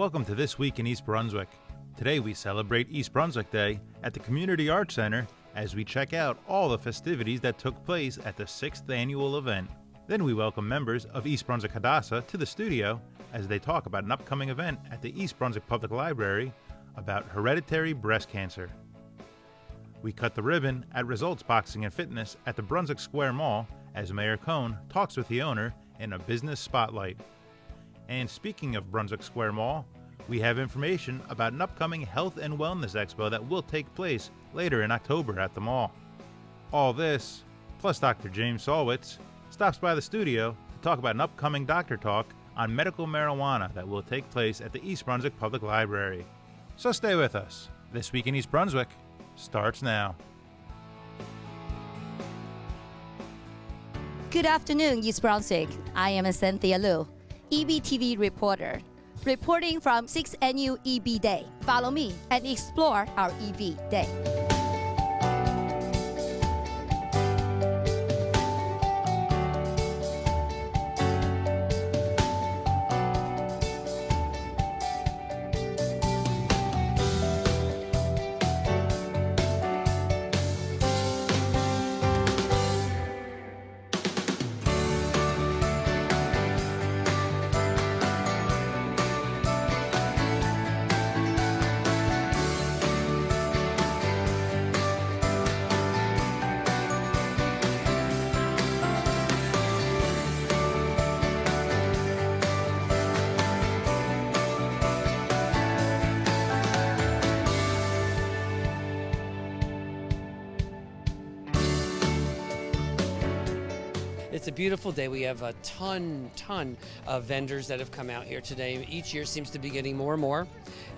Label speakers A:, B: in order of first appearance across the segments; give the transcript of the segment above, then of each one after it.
A: Welcome to This Week in East Brunswick. Today we celebrate East Brunswick Day at the Community Arts Center as we check out all the festivities that took place at the 6th annual event. Then we welcome members of East Brunswick Hadassah to the studio as they talk about an upcoming event at the East Brunswick Public Library about hereditary breast cancer. We cut the ribbon at Results Boxing and Fitness at the Brunswick Square Mall as Mayor Cohn talks with the owner in a business spotlight. And speaking of Brunswick Square Mall, we have information about an upcoming Health and Wellness Expo that will take place later in October at the mall. All this, plus Dr. James Salwitz, stops by the studio to talk about an upcoming doctor talk on medical marijuana that will take place at the East Brunswick Public Library. So stay with us. This Week in East Brunswick starts now.
B: Good afternoon, East Brunswick. I am Cynthia Liu, EBTV reporter, reporting from 6th Annual EB Day. Follow me and explore our EB Day.
C: It's a beautiful day. We have a ton of vendors that have come out here today. Each year seems to be getting more and more,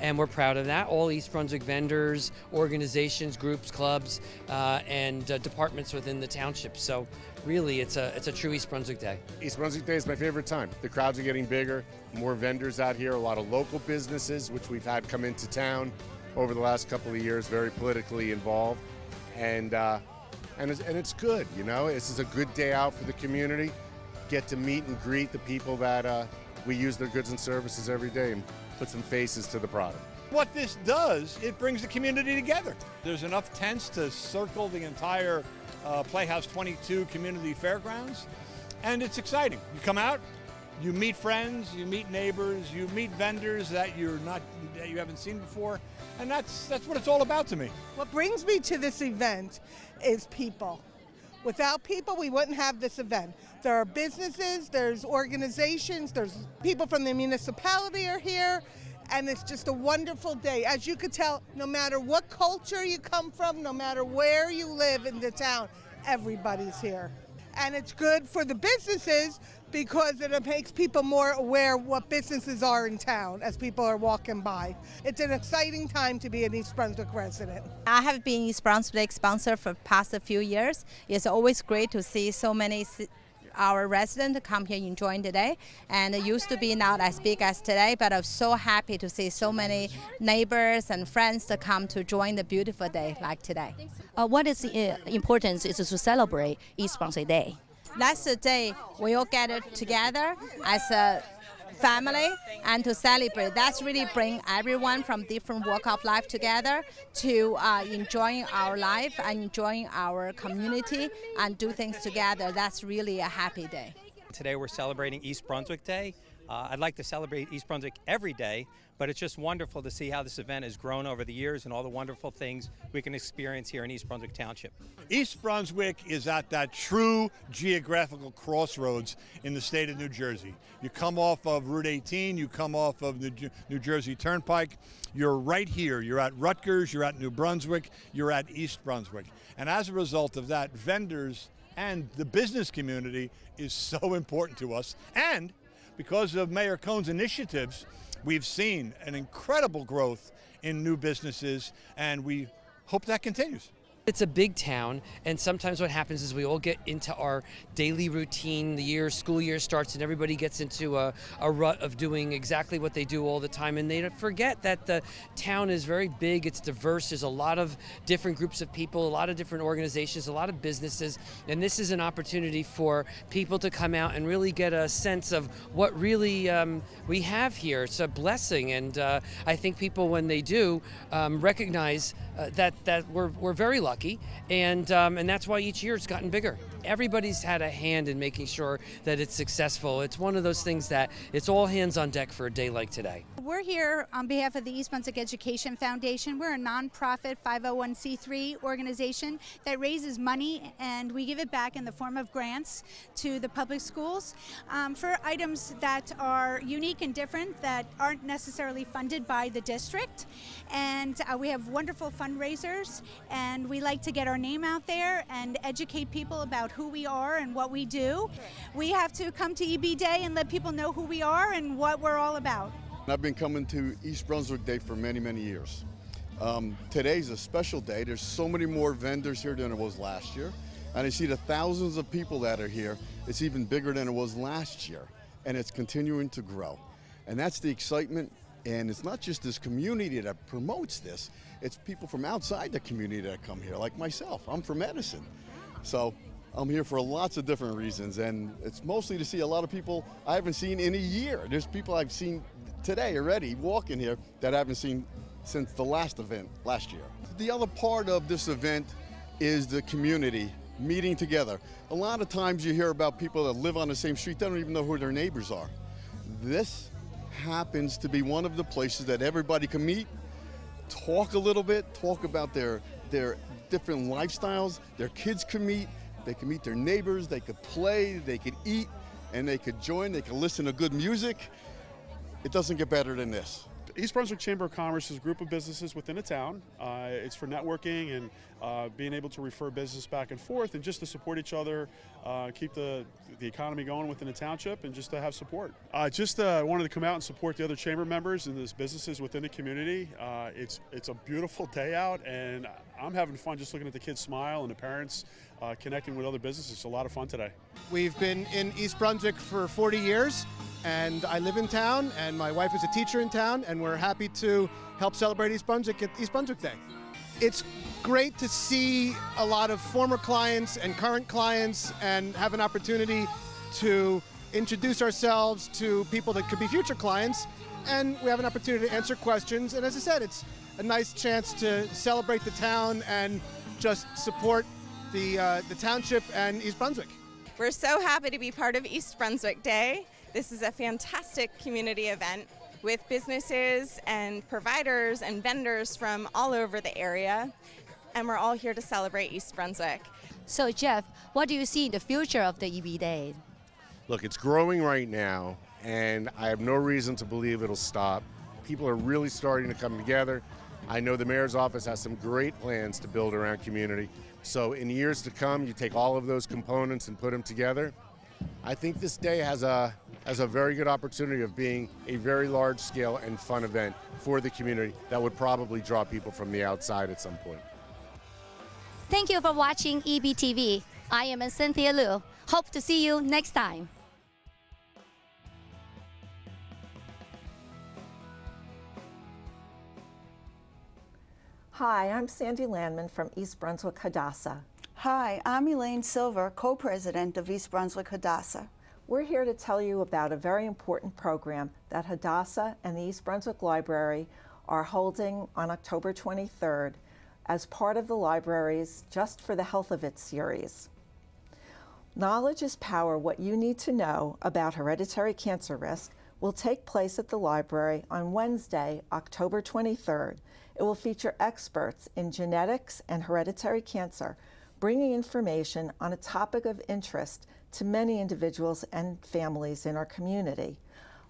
C: and we're proud of that. All East Brunswick vendors, organizations, groups, clubs, and departments within the township. So really, it's a true East Brunswick Day.
D: East Brunswick Day is my favorite time. The crowds are getting bigger, more vendors out here, a lot of local businesses, which we've had come into town over the last couple of years, very politically involved. And it's good, you know. This is a good day out for the community. Get to meet and greet the people that we use their goods and services every day and put some faces to the product.
E: What this does, it brings the community together. There's enough tents to circle the entire Playhouse 22 community fairgrounds, and it's exciting. You come out, you meet friends, you meet neighbors, you meet vendors that you haven't seen before, and that's what it's all about to me.
F: What brings me to this event is people. Without people, we wouldn't have this event. There are businesses, there's organizations, there's people from the municipality are here, and it's just a wonderful day. As you could tell, no matter what culture you come from, no matter where you live in the town, everybody's here. And it's good for the businesses because it makes people more aware what businesses are in town as people are walking by. It's an exciting time to be an East Brunswick resident.
B: I have been East Brunswick sponsor for the past few years. It's always great to see so many our residents come here enjoying the day, and it used to be not as big as today, but I'm so happy to see so many neighbors and friends to come to join the beautiful day like today.
G: What is the importance is to celebrate East Brunswick Day?
B: That's the day we all gather together as a family and to celebrate. That's really bring everyone from different walk of life together to enjoying our life and enjoying our community and do things together. That's really a happy day.
H: Today we're celebrating East Brunswick Day. I'd like to celebrate East Brunswick every day, but it's just wonderful to see how this event has grown over the years and all the wonderful things we can experience here in East Brunswick Township.
E: East Brunswick is at that true geographical crossroads in the state of New Jersey. You come off of Route 18, you come off of the New Jersey Turnpike, you're right here. You're at Rutgers, you're at New Brunswick, you're at East Brunswick. And as a result of that, vendors and the business community is so important to us. And because of Mayor Cohn's initiatives, we've seen an incredible growth in new businesses, and we hope that continues.
C: It's a big town, and sometimes what happens is we all get into our daily routine. School year starts, and everybody gets into a rut of doing exactly what they do all the time, and they forget that the town is very big, it's diverse, there's a lot of different groups of people, a lot of different organizations, a lot of businesses, and this is an opportunity for people to come out and really get a sense of what really we have here. It's a blessing, and I think people, when they do, recognize that we're very lucky, and that's why each year it's gotten bigger. Everybody's had a hand in making sure that it's successful. It's one of those things that it's all hands on deck for a day like today.
I: We're here on behalf of the East Brunswick Education Foundation. We're a nonprofit 501c3 organization that raises money, and we give it back in the form of grants to the public schools for items that are unique and different, that aren't necessarily funded by the district. And we have wonderful fundraisers, and we like to get our name out there and educate people about who we are and what we do. We have to come to EB Day and let people know who we are and what we're all about.
J: I've been coming to East Brunswick Day for many, many years. Today's a special day. There's so many more vendors here than there was last year. And I see the thousands of people that are here. It's even bigger than it was last year. And it's continuing to grow. And that's the excitement. And it's not just this community that promotes this. It's people from outside the community that come here, like myself. I'm from Edison. So I'm here for lots of different reasons, and it's mostly to see a lot of people I haven't seen in a year. There's people I've seen today already walking here that I haven't seen since the last event last year. The other part of this event is the community meeting together. A lot of times you hear about people that live on the same street, they don't even know who their neighbors are. This happens to be one of the places that everybody can meet, talk a little bit, talk about their different lifestyles. Their kids can meet. They can meet their neighbors, they could play, they could eat, and they could join, they could listen to good music. It doesn't get better than this.
K: East Brunswick Chamber of Commerce is a group of businesses within a town. It's for networking and being able to refer business back and forth and just to support each other, keep the economy going within the township, and just to have support. Just wanted to come out and support the other chamber members and those businesses within the community. It's a beautiful day out, and I'm having fun just looking at the kids smile and the parents connecting with other businesses. It's a lot of fun today.
L: We've been in East Brunswick for 40 years. And I live in town, and my wife is a teacher in town, and we're happy to help celebrate East Brunswick at East Brunswick Day. It's great to see a lot of former clients and current clients and have an opportunity to introduce ourselves to people that could be future clients, and we have an opportunity to answer questions. And as I said, it's a nice chance to celebrate the town and just support the township and East Brunswick.
M: We're so happy to be part of East Brunswick Day. This is a fantastic community event with businesses and providers and vendors from all over the area, and we're all here to celebrate East Brunswick.
G: So Jeff, what do you see in the future of the EB Day?
D: Look, it's growing right now, and I have no reason to believe it'll stop. People are really starting to come together. I know the mayor's office has some great plans to build around community. So in years to come, you take all of those components and put them together. I think this day has a very good opportunity of being a very large scale and fun event for the community that would probably draw people from the outside at some point.
G: Thank you for watching EBTV. I am Cynthia Liu. Hope to see you next time.
N: Hi, I'm Sandy Landman from East Brunswick Hadassah.
O: Hi, I'm Elaine Silver, co-president of East Brunswick Hadassah.
N: We're here to tell you about a very important program that Hadassah and the East Brunswick Library are holding on October 23rd as part of the library's Just for the Health of It series. Knowledge is Power, What You Need to Know About Hereditary Cancer Risk will take place at the library on Wednesday, October 23rd. It will feature experts in genetics and hereditary cancer, bringing information on a topic of interest to many individuals and families in our community.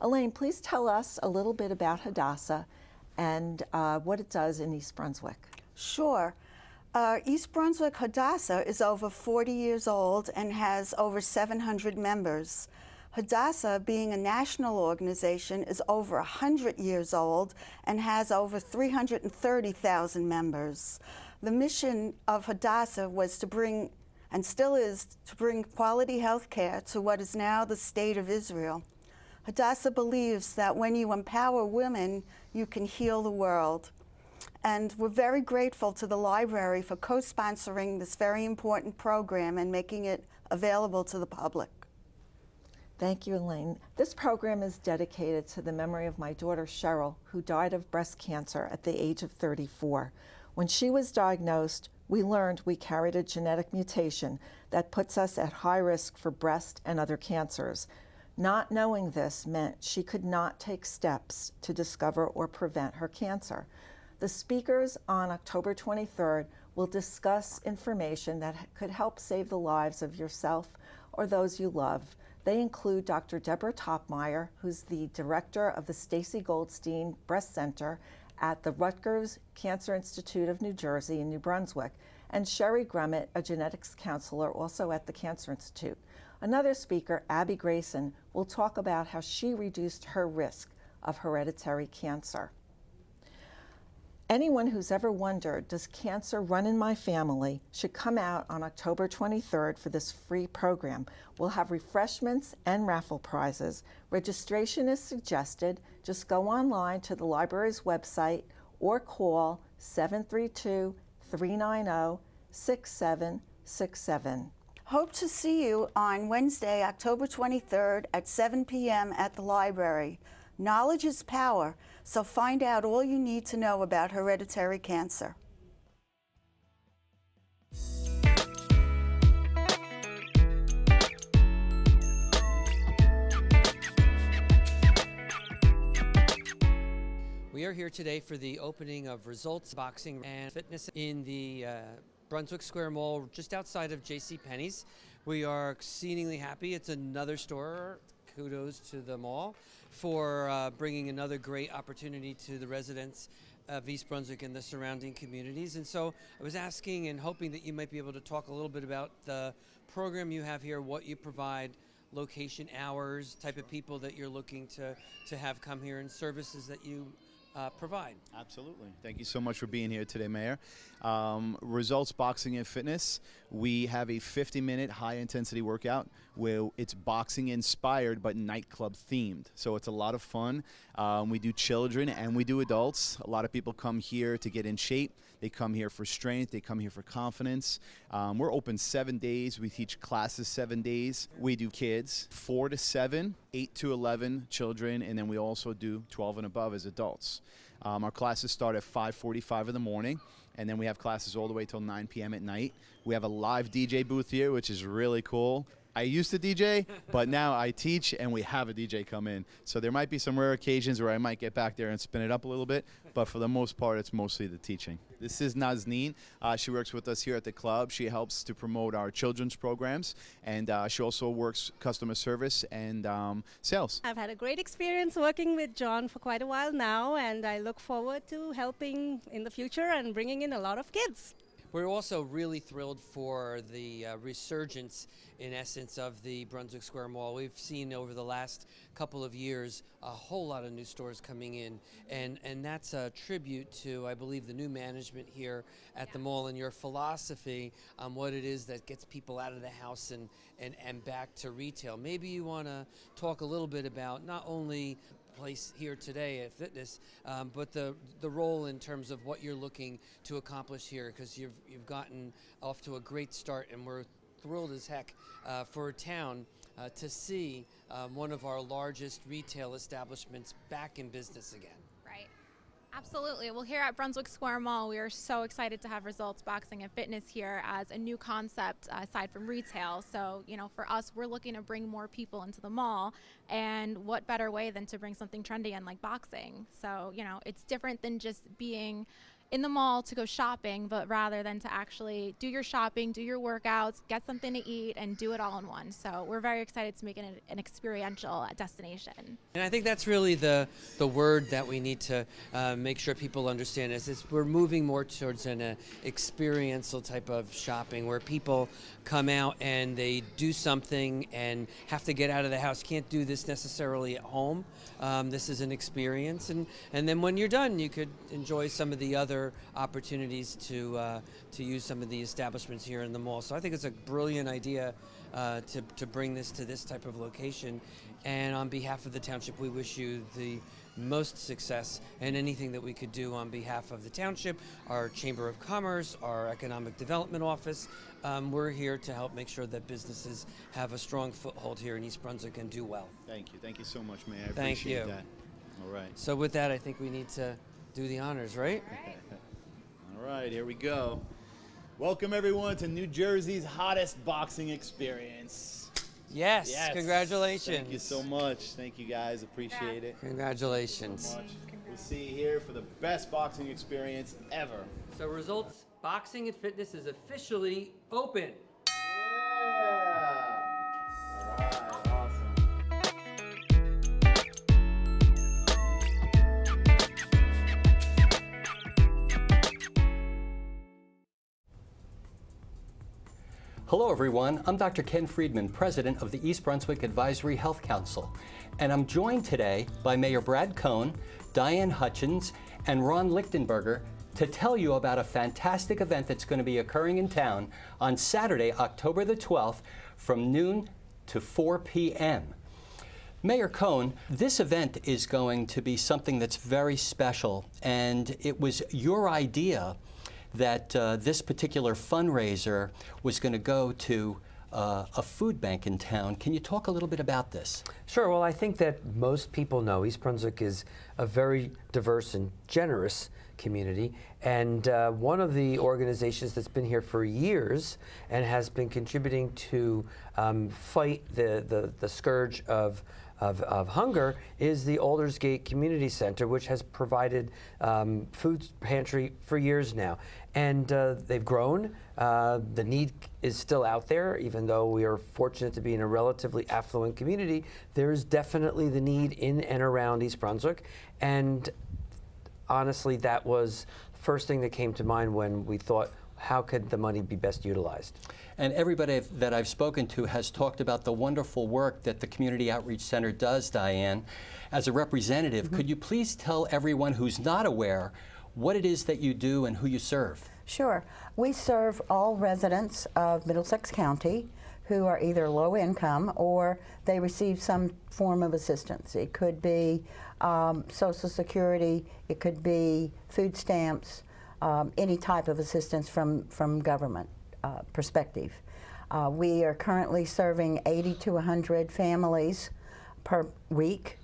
N: Elaine, please tell us a little bit about Hadassah and what it does in East Brunswick.
O: Sure. East Brunswick Hadassah is over 40 years old and has over 700 members. Hadassah, being a national organization, is over 100 years old and has over 330,000 members. The mission of Hadassah was to bring, and still is, to bring quality health care to what is now the state of Israel. Hadassah believes that when you empower women, you can heal the world. And we're very grateful to the library for co-sponsoring this very important program and making it available to the public.
N: Thank you, Elaine. This program is dedicated to the memory of my daughter, Cheryl, who died of breast cancer at the age of 34. When she was diagnosed, we learned we carried a genetic mutation that puts us at high risk for breast and other cancers. Not knowing this meant she could not take steps to discover or prevent her cancer. The speakers on October 23rd will discuss information that could help save the lives of yourself or those you love. They include Dr. Deborah Topmeyer, who's the director of the Stacey Goldstein Breast Center at the Rutgers Cancer Institute of New Jersey in New Brunswick, and Sherry Grummett, a genetics counselor also at the Cancer Institute. Another speaker, Abby Grayson, will talk about how she reduced her risk of hereditary cancer. Anyone who's ever wondered, does cancer run in my family, should come out on October 23rd for this free program. We'll have refreshments and raffle prizes. Registration is suggested. Just go online to the library's website or call 732-390-6767.
O: Hope to see you on Wednesday, October 23rd at 7 p.m. at the library. Knowledge is power, so find out all you need to know about hereditary cancer.
C: We are here today for the opening of Results Boxing and Fitness in the Brunswick Square Mall just outside of JCPenney's. We are exceedingly happy. It's another store. Kudos to the mall for bringing another great opportunity to the residents of East Brunswick and the surrounding communities. And so I was asking and hoping that you might be able to talk a little bit about the program you have here, what you provide, location, hours, type of people that you're looking to have come here, and services that you provide.
P: Absolutely. Thank you so much for being here today, Mayor. Results Boxing and Fitness. We have a 50-minute high-intensity workout where it's boxing inspired but nightclub themed. So it's a lot of fun. We do children and we do adults. A lot of people come here to get in shape. They come here for strength. They come here for confidence. We're open 7 days. We teach classes 7 days. We do kids 4 to 7, 8 to 11 children, and then we also do 12 and above as adults. Our classes start at 5:45 in the morning, and then we have classes all the way till 9 p.m. at night. We have a live DJ booth here, which is really cool. I used to DJ, but now I teach, and we have a DJ come in. So there might be some rare occasions where I might get back there and spin it up a little bit, but for the most part, it's mostly the teaching. This is Nazneen. She works with us here at the club. She helps to promote our children's programs, and she also works customer service and sales.
Q: I've had a great experience working with John for quite a while now, and I look forward to helping in the future and bringing in a lot of kids.
C: We're also really thrilled for the resurgence, in essence, of the Brunswick Square Mall. We've seen over the last couple of years a whole lot of new stores coming in, and that's a tribute to, I believe, the new management here at the mall and your philosophy on what it is that gets people out of the house and back to retail. Maybe you want to talk a little bit about not only place here today at Fitness, but the role in terms of what you're looking to accomplish here, because you've gotten off to a great start, and we're thrilled as heck for a town to see one of our largest retail establishments back in business again.
R: Right. Absolutely. Well, here at Brunswick Square Mall, we are so excited to have Results Boxing and Fitness here as a new concept aside from retail. So, you know, for us, we're looking to bring more people into the mall, and what better way than to bring something trendy in like boxing. So, you know, it's different than just being in the mall to go shopping, but rather than to actually do your shopping, do your workouts, get something to eat, and do it all in one. So we're very excited to make it an experiential destination.
C: And I think that's really the word that we need to make sure people understand is we're moving more towards an experiential type of shopping where people come out and they do something and have to get out of the house. Can't do this necessarily at home. This is an experience, and then when you're done, you could enjoy some of the other other opportunities to use some of the establishments here in the mall. So I think it's a brilliant idea to bring this to this type of location. And on behalf of the township, we wish you the most success in anything that we could do on behalf of the township, our Chamber of Commerce, our Economic Development Office. We're here to help make sure that businesses have a strong foothold here in East Brunswick and do well.
P: Thank you. Thank you so much, Mayor. I
C: Thank
P: appreciate
C: you.
P: that. All right.
C: So with that, I think we need to do the honors, right?
P: All right, here we go. Welcome, everyone, to New Jersey's hottest boxing experience.
C: Yes, congratulations.
P: Thank you so much. Thank you, guys. Appreciate it.
C: Congratulations.
P: So much. We'll see you here for the best boxing experience ever.
C: So results, Boxing and Fitness is officially open.
S: Hello everyone, I'm Dr. Ken Friedman, President of the East Brunswick Advisory Health Council, and I'm joined today by Mayor Brad Cohn, Diane Hutchins, and Ron Lichtenberger to tell you about a fantastic event that's going to be occurring in town on Saturday, October the 12th from noon to 4 p.m. Mayor Cohn, this event is going to be something that's very special, and it was your idea that this particular fundraiser was going to go to a food bank in town. Can you talk a little bit about this?
C: Sure. Well, I think that most people know East Brunswick is a very diverse and generous community, and one of the organizations that's been here for years and has been contributing to fight the scourge of hunger is the Aldersgate Community Center, which has provided food pantry for years now. And they've grown. The need is still out there, even though we are fortunate to be in a relatively affluent community. There's definitely the need in and around East Brunswick. And honestly, that was the first thing that came to mind when we thought, how could the money be best utilized?
S: And everybody that I've spoken to has talked about the wonderful work that the Community Outreach Center does, Diane. As a representative, could you please tell everyone who's not aware what it is that you do and who you serve?
T: Sure. We serve all residents of Middlesex County who are either low income or they receive some form of assistance. It could be Social Security, it could be food stamps, any type of assistance from government perspective. We are currently serving 80 to 100 families per week,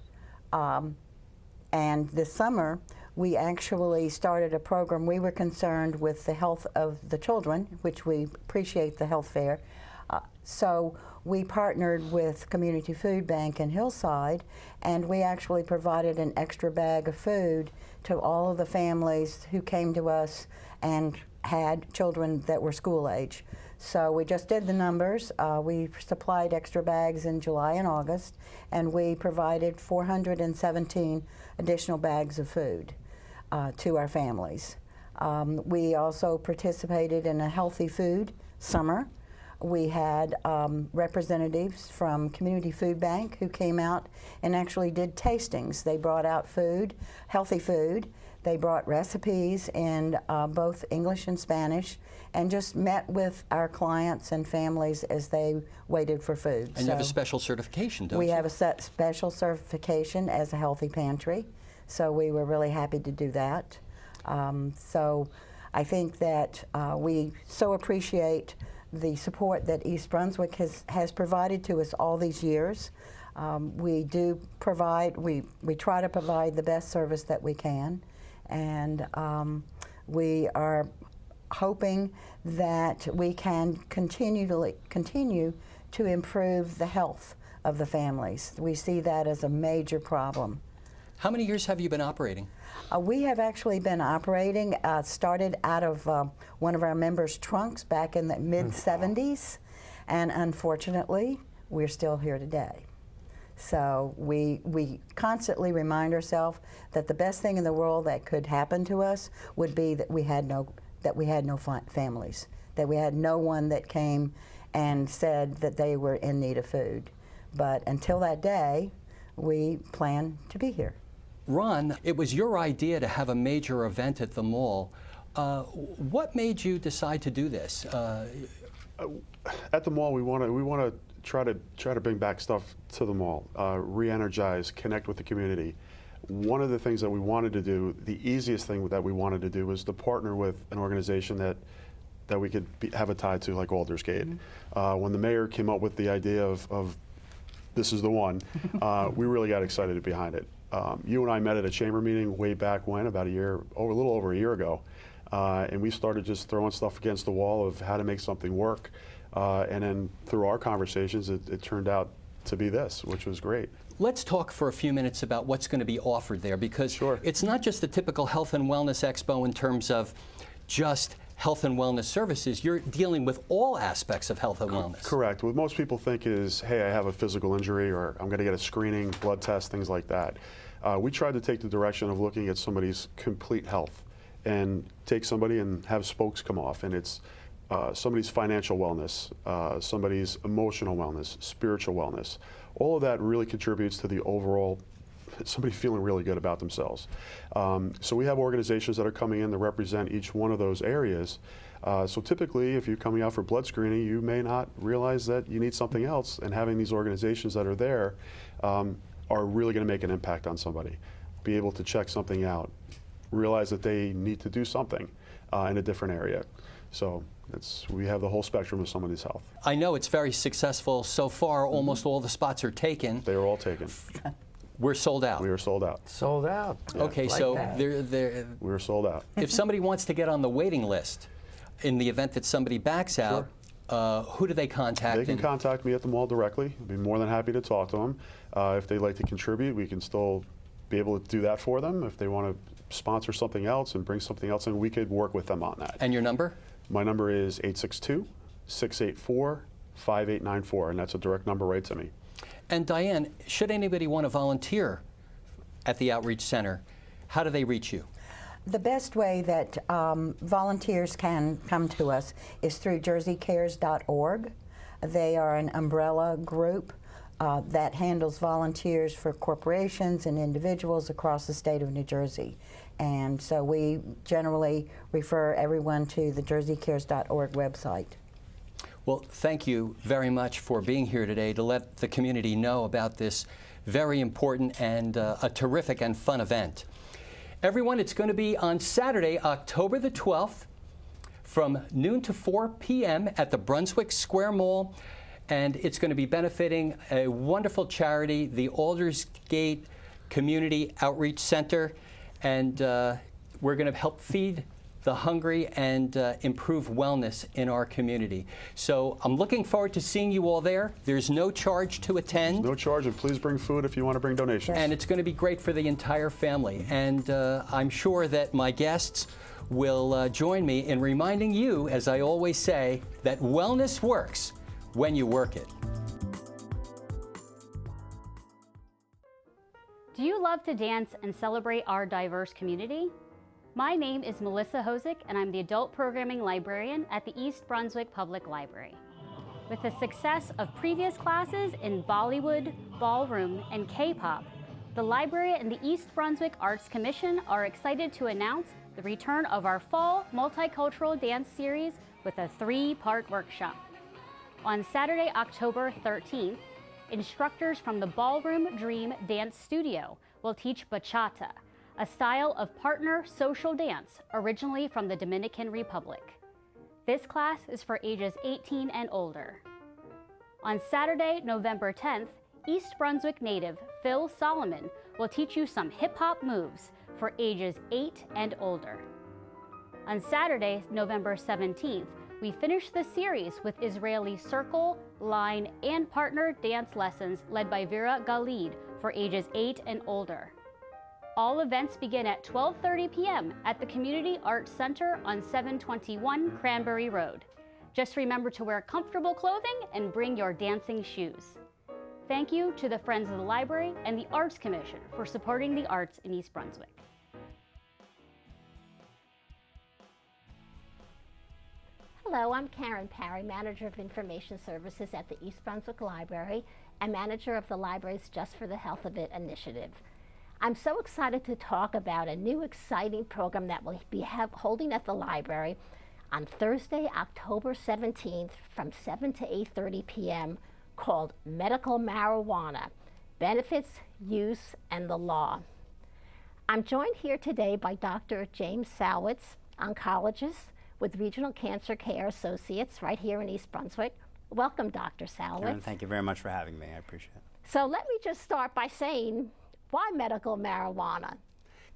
T: and this summer we actually started a program. We were concerned with the health of the children, which we appreciate the health fair. So we partnered with Community Food Bank in Hillside, and we actually provided an extra bag of food to all of the families who came to us and had children that were school age. So we just did the numbers. We supplied extra bags in July and August, and we provided 417 additional bags of food to our families. We also participated in a healthy food summer. We had representatives from Community Food Bank who came out and actually did tastings. They brought out food, healthy food. They brought recipes in both English and Spanish, and just met with our clients and families as they waited for food.
S: And you have a special certification, don't you?
T: We have a special certification as a healthy pantry, so we were really happy to do that. So I think that we so appreciate the support that East Brunswick has provided to us all these years. We do provide, we try to provide the best service that we can, and we are hoping that we can continue to improve the health of the families. We see that as a major problem.
S: How many years have you been operating?
T: We have actually been operating, started out of one of our members' trunks back in the mid-'70s, and unfortunately, we're still here today. So we constantly remind ourselves that the best thing in the world that could happen to us would be that we had no families, that we had no one that came and said that they were in need of food. But until that day, we plan to be here.
S: Ron, it was your idea to have a major event at the mall. What made you decide to do this?
K: At the mall, we want to try to bring back stuff to the mall, re-energize, connect with the community. One of the things that we wanted to do, the easiest thing that we wanted to do, was to partner with an organization that we could have a tie to, like Aldersgate. When the mayor came up with the idea of this is the one, we really got excited behind it. You and I met at a chamber meeting way back when, about a little over a year ago, and we started just throwing stuff against the wall of how to make something work. And then through our conversations, it turned out to be this, which was great.
S: Let's talk for a few minutes about what's going to be offered there, because it's not just the typical health and wellness expo in terms of just health and wellness services. You're dealing with all aspects of health and wellness.
K: Correct. What most people think is, hey, I have a physical injury, or I'm going to get a screening, blood test, things like that. We tried to take the direction of looking at somebody's complete health and take somebody and have spokes come off, and it's somebody's financial wellness, somebody's emotional wellness, spiritual wellness. All of that really contributes to the overall somebody feeling really good about themselves. So we have organizations that are coming in to represent each one of those areas. So typically, if you're coming out for blood screening, you may not realize that you need something else, and having these organizations that are there are really going to make an impact on somebody. Be able to check something out, realize that they need to do something in a different area. So we have the whole spectrum of somebody's health.
S: I know it's very successful so far. Almost all the spots are taken.
K: They are all taken.
S: We're sold out.
K: We are sold out.
U: Sold out.
K: Yeah.
S: Okay,
U: Like
S: so
U: that.
K: we're sold out.
S: If somebody wants to get on the waiting list in the event that somebody backs out, who do they contact?
K: They can contact me at the mall directly. I'd be more than happy to talk to them. If they'd like to contribute, we can still be able to do that for them. If they want to sponsor something else and bring something else in, we could work with them on that.
S: And your number?
K: My number is 862-684-5894, and that's a direct number right to me.
S: And Diane, should anybody want to volunteer at the Outreach Center, how do they reach you?
T: The best way that volunteers can come to us is through jerseycares.org. They are an umbrella group that handles volunteers for corporations and individuals across the state of New Jersey. And so we generally refer everyone to the jerseycares.org website.
S: Well, thank you very much for being here today to let the community know about this very important and a terrific and fun event. Everyone, it's going to be on Saturday, October the 12th, from noon to 4 p.m. at the Brunswick Square Mall, and it's going to be benefiting a wonderful charity, the Aldersgate Community Outreach Center, and we're going to help feed the hungry and improve wellness in our community. So I'm looking forward to seeing you all there. There's no charge to attend.
K: No charge, and please bring food if you want to bring donations.
S: And it's going to be great for the entire family. And I'm sure that my guests will join me in reminding you, as I always say, that wellness works when you work it.
V: Do you love to dance and celebrate our diverse community? My name is Melissa Hosick, and I'm the Adult Programming Librarian at the East Brunswick Public Library. With the success of previous classes in Bollywood, ballroom, and K-pop, the library and the East Brunswick Arts Commission are excited to announce the return of our fall multicultural dance series with a 3-part workshop. On Saturday, October 13th, instructors from the Ballroom Dream Dance Studio will teach bachata, a style of partner social dance originally from the Dominican Republic. This class is for ages 18 and older. On Saturday, November 10th, East Brunswick native Phil Solomon will teach you some hip-hop moves for ages 8 and older. On Saturday, November 17th, we finish the series with Israeli circle, line, and partner dance lessons led by Vera Galid for ages 8 and older. All events begin at 12:30 p.m. at the Community Arts Center on 721 Cranberry Road. Just remember to wear comfortable clothing and bring your dancing shoes. Thank you to the Friends of the Library and the Arts Commission for supporting the arts in East Brunswick.
W: Hello, I'm Karen Parry, Manager of Information Services at the East Brunswick Library and Manager of the library's Just for the Health of It initiative. I'm so excited to talk about a new exciting program that will be holding at the library on Thursday, October 17th from 7 to 8:30 p.m. called Medical Marijuana, Benefits, Use, and the Law. I'm joined here today by Dr. James Salwitz, oncologist with Regional Cancer Care Associates right here in East Brunswick. Welcome, Dr. Salwitz.
A: Karen, thank you very much for having me. I appreciate it.
W: So let me just start by saying, why medical marijuana?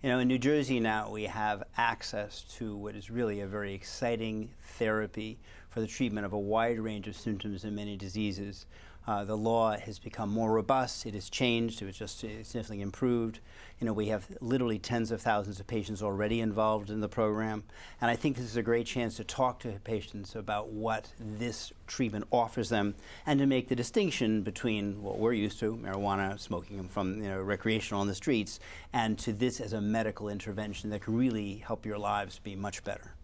A: You know, in New Jersey now we have access to what is really a very exciting therapy for the treatment of a wide range of symptoms and many diseases. The law has become more robust. It has changed. It was just significantly improved. You know, we have literally tens of thousands of patients already involved in the program. And I think this is a great chance to talk to patients about what this treatment offers them and to make the distinction between what we're used to, marijuana, smoking them from, recreational on the streets, and to this as a medical intervention that can really help your lives be much better.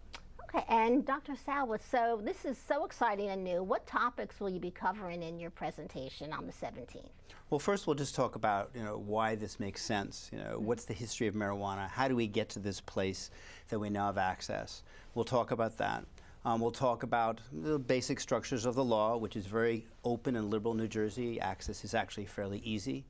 W: Okay, and Dr. Salwitz, so this is so exciting and new. What topics will you be covering in your presentation on the 17th?
A: Well, first we'll just talk about, why this makes sense. What's the history of marijuana? How do we get to this place that we now have access? We'll talk about that. We'll talk about the basic structures of the law, which is very open and liberal in New Jersey. Access is actually fairly easy.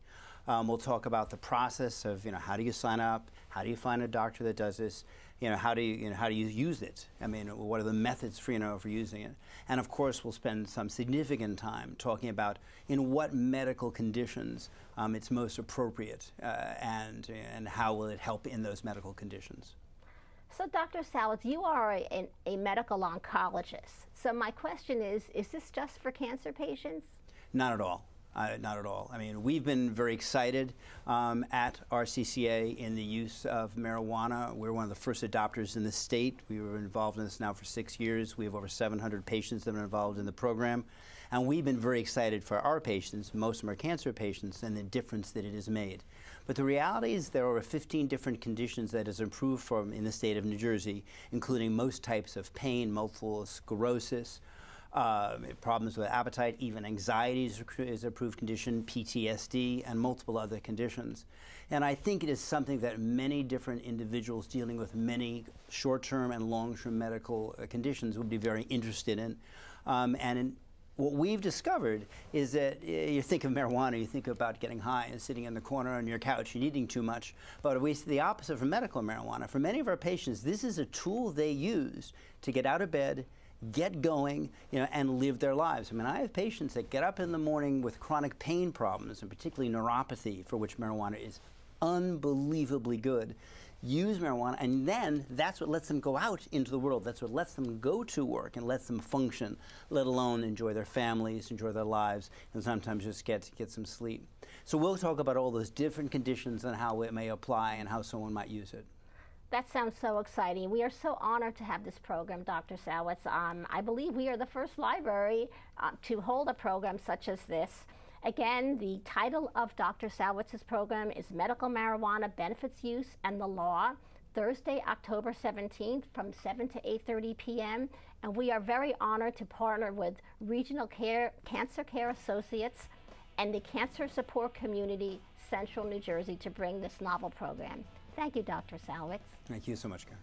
A: We'll talk about the process of, how do you sign up? How do you find a doctor that does this? How do you use it? I mean, what are the methods for using it? And of course, we'll spend some significant time talking about in what medical conditions it's most appropriate and how will it help in those medical conditions.
W: So Dr. Salwitz, you are a medical oncologist. So my question is this just for cancer patients?
A: Not at all. Not at all. I mean, we've been very excited at RCCA in the use of marijuana. We're one of the first adopters in the state. We were involved in this now for 6 years. We have over 700 patients that are involved in the program. And we've been very excited for our patients, most of them are cancer patients, and the difference that it has made. But the reality is there are over 15 different conditions that is approved for in the state of New Jersey, including most types of pain, multiple sclerosis, problems with appetite, even anxiety is an approved condition, PTSD, and multiple other conditions. And I think it is something that many different individuals dealing with many short-term and long-term medical conditions would be very interested in. What we've discovered is that you think of marijuana, you think about getting high and sitting in the corner on your couch and eating too much. But we see the opposite for medical marijuana. For many of our patients, this is a tool they use to get out of bed, get going, and live their lives. I mean, I have patients that get up in the morning with chronic pain problems, and particularly neuropathy, for which marijuana is unbelievably good. Use marijuana, and then that's what lets them go out into the world. That's what lets them go to work and lets them function, let alone enjoy their families, enjoy their lives, and sometimes just get some sleep. So we'll talk about all those different conditions and how it may apply and how someone might use it.
W: That sounds so exciting. We are so honored to have this program, Dr. Salwitz. I believe we are the first library to hold a program such as this. Again, the title of Dr. Salwitz's program is Medical Marijuana, Benefits, Use, and the Law, Thursday, October 17th from 7 to 8:30 p.m. And we are very honored to partner with Regional Cancer Care Associates and the Cancer Support Community, Central New Jersey, to bring this novel program. Thank you, Dr. Salwitz.
A: Thank you so much, Karen.